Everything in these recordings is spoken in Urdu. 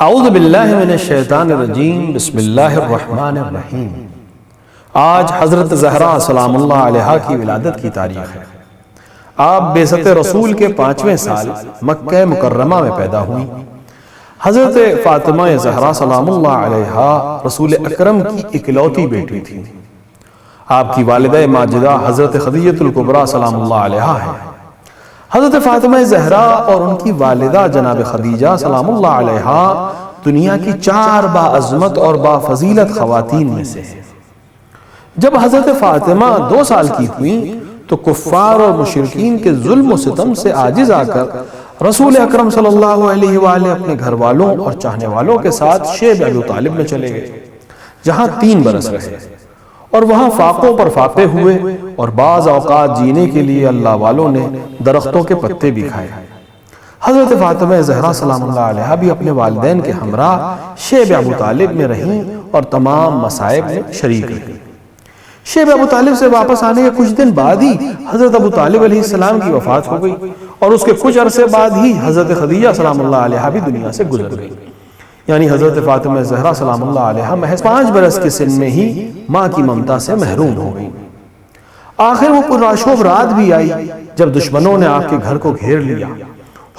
اعوذ باللہ من الشیطان الرجیم، بسم اللہ الرحمن الرحیم۔ آج حضرت زہرا سلام اللہ علیہا کی ولادت کی تاریخ ہے۔ آپ بعثت رسول کے 5ویں سال مکہ مکرمہ میں پیدا ہوئی۔ حضرت فاطمہ زہرا سلام اللہ علیہا رسول اکرم کی اکلوتی بیٹی تھی۔ آپ کی والدہ ماجدہ حضرت خدیجہ الکبریٰ سلام اللہ علیہا ہے۔ حضرت فاطمہ زہرا اور ان کی والدہ جناب خدیجہ سلام اللہ علیہا دنیا کی 4 باعظمت اور بافضیلت خواتین میں سے ہیں۔ جب حضرت فاطمہ 2 سال کی ہوئیں تو کفار اور مشرکین کے ظلم و ستم سے عاجز آ کر رسول اکرم صلی اللہ علیہ وآلہ اپنے گھر والوں اور چاہنے والوں کے ساتھ شیب ابو طالب میں چلے گئے، جہاں 3 برس رہے اور وہاں فاقوں پر فاقے ہوئے، اور بعض اوقات جینے کے لیے اللہ والوں نے درختوں کے پتے بھی کھائے۔ حضرت فاطمہ زہرا سلام اللہ علیہا بھی اپنے والدین کے ہمراہ شیب ابو طالب میں رہیں اور تمام مصائب میں شریک رہیں۔ شیب ابو طالب سے واپس آنے کے کچھ دن بعد ہی حضرت ابو طالب علیہ السلام کی وفات ہو گئی، اور اس کے کچھ عرصے بعد ہی حضرت خدیجہ سلام اللہ علیہا بھی دنیا سے گزر گئی۔ یعنی حضرت فاطمہ زہرا سلام اللہ علیہا محض 5 برس کے سن میں ہی ماں کی ممتا سے محروم ہو گئی۔ آخر وہ پرآشوب رات بھی آئی جب دشمنوں نے آپ کے گھر کو گھیر لیا۔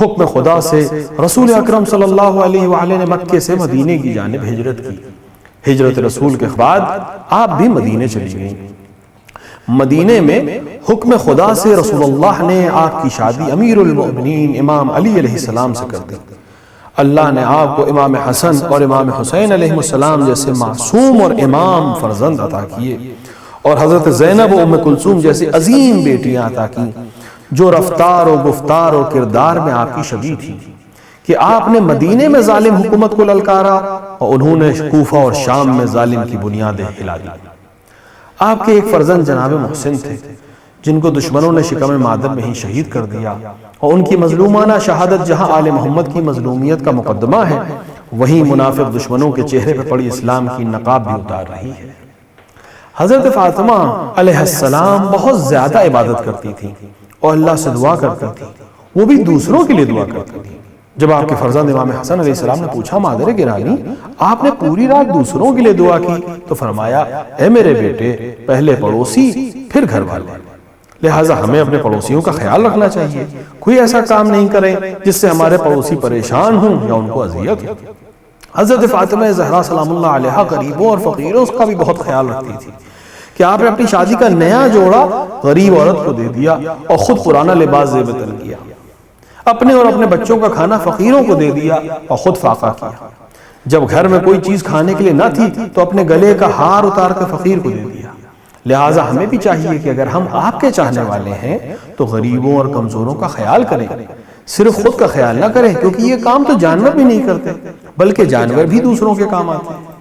حکم خدا سے رسول اکرم صلی اللہ علیہ وآلہ نے مکے سے مدینے کی جانب ہجرت کی۔ ہجرت رسول کے بعد آپ بھی مدینے چلی گئیں۔ مدینے میں حکم خدا سے رسول اللہ نے آپ کی شادی امیر المؤمنین امام علی علیہ السلام سے کر دی۔ اللہ نے آپ کو امام حسن اور امام حسین علیہ السلام جیسے معصوم اور امام فرزند عطا کیے، اور حضرت زینب و ام کلثوم جیسی عظیم بیٹیاں عطا کی، جو رفتار و گفتار و کردار میں آپ کی شبیہ تھی، کہ آپ نے مدینے میں ظالم حکومت کو للکارا اور انہوں نے کوفہ اور شام میں ظالم کی بنیادیں ہلا دی۔ آپ کے ایک فرزند جناب محسن تھے، جن کو دشمنوں نے شکم مادر میں ہی شہید کر دیا، اور ان کی مظلومانہ شہادت جہاں آل محمد کی مظلومیت کا مقدمہ ہے، وہیں منافق دشمنوں کے چہرے پہ پڑی اسلام کی نقاب بھی اتار رہی ہے۔ حضرت فاطمہ علیہ السلام بہت زیادہ عبادت کرتی تھی اور اللہ سے دعا کرتی تھی، وہ بھی دوسروں کے لیے دعا کرتی تھی۔ جب آپ کے فرزند امام حسن علیہ السلام نے پوچھا، مادر گرامی آپ نے پوری رات دوسروں کے لیے دعا کی؟ تو فرمایا، اے میرے بیٹے، پہلے پڑوسی پھر گھر والے، لہٰذا ہمیں اپنے پڑوسیوں کا خیال رکھنا چاہیے۔ کوئی ایسا کام نہیں کریں جس سے ہمارے پڑوسی پریشان ہوں یا ان کو اذیت ہو۔ حضرت فاطمہ زہرا سلام اللہ علیہا غریبوں اور فقیروں کا بھی بہت خیال رکھتی تھی، کہ آپ نے اپنی شادی کا نیا جوڑا غریب عورت کو دے دیا اور خود پرانا لباس زیب تن کیا، اپنے اور اپنے بچوں کا کھانا فقیروں کو دے دیا اور خود فاقہ کیا۔ جب گھر میں کوئی چیز کھانے کے لیے نہ تھی تو اپنے گلے کا ہار اتار کے فقیر کو دے دیا۔ لہٰذا ہمیں بھی چاہیے کہ اگر ہم آپ کے چاہنے والے ہیں تو غریبوں اور کمزوروں کا خیال کریں، صرف خود کا خیال نہ کریں، کیونکہ یہ کام تو جانور بھی نہیں کرتے، بلکہ جانور بھی دوسروں کے کام آتے ہیں۔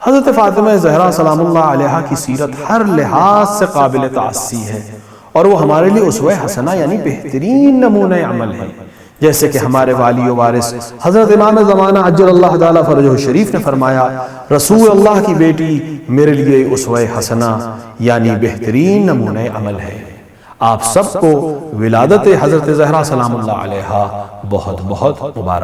حضرت فاطمہ زہرا سلام اللہ علیہا کی سیرت ہر لحاظ سے قابل تعصی ہے، اور وہ ہمارے لیے اسوہ حسنہ یعنی بہترین نمونہ عمل ہے۔ جیسے کہ ہمارے والی و وارث حضرت امام زمانہ عجل اللہ تعالیٰ فرجہ شریف نے فرمایا، رسول اللہ کی بیٹی میرے لیے اسوہ حسنہ یعنی بہترین نمونہ عمل ہے۔ آپ سب کو ولادت حضرت زہرا سلام اللہ علیہا بہت بہت مبارک۔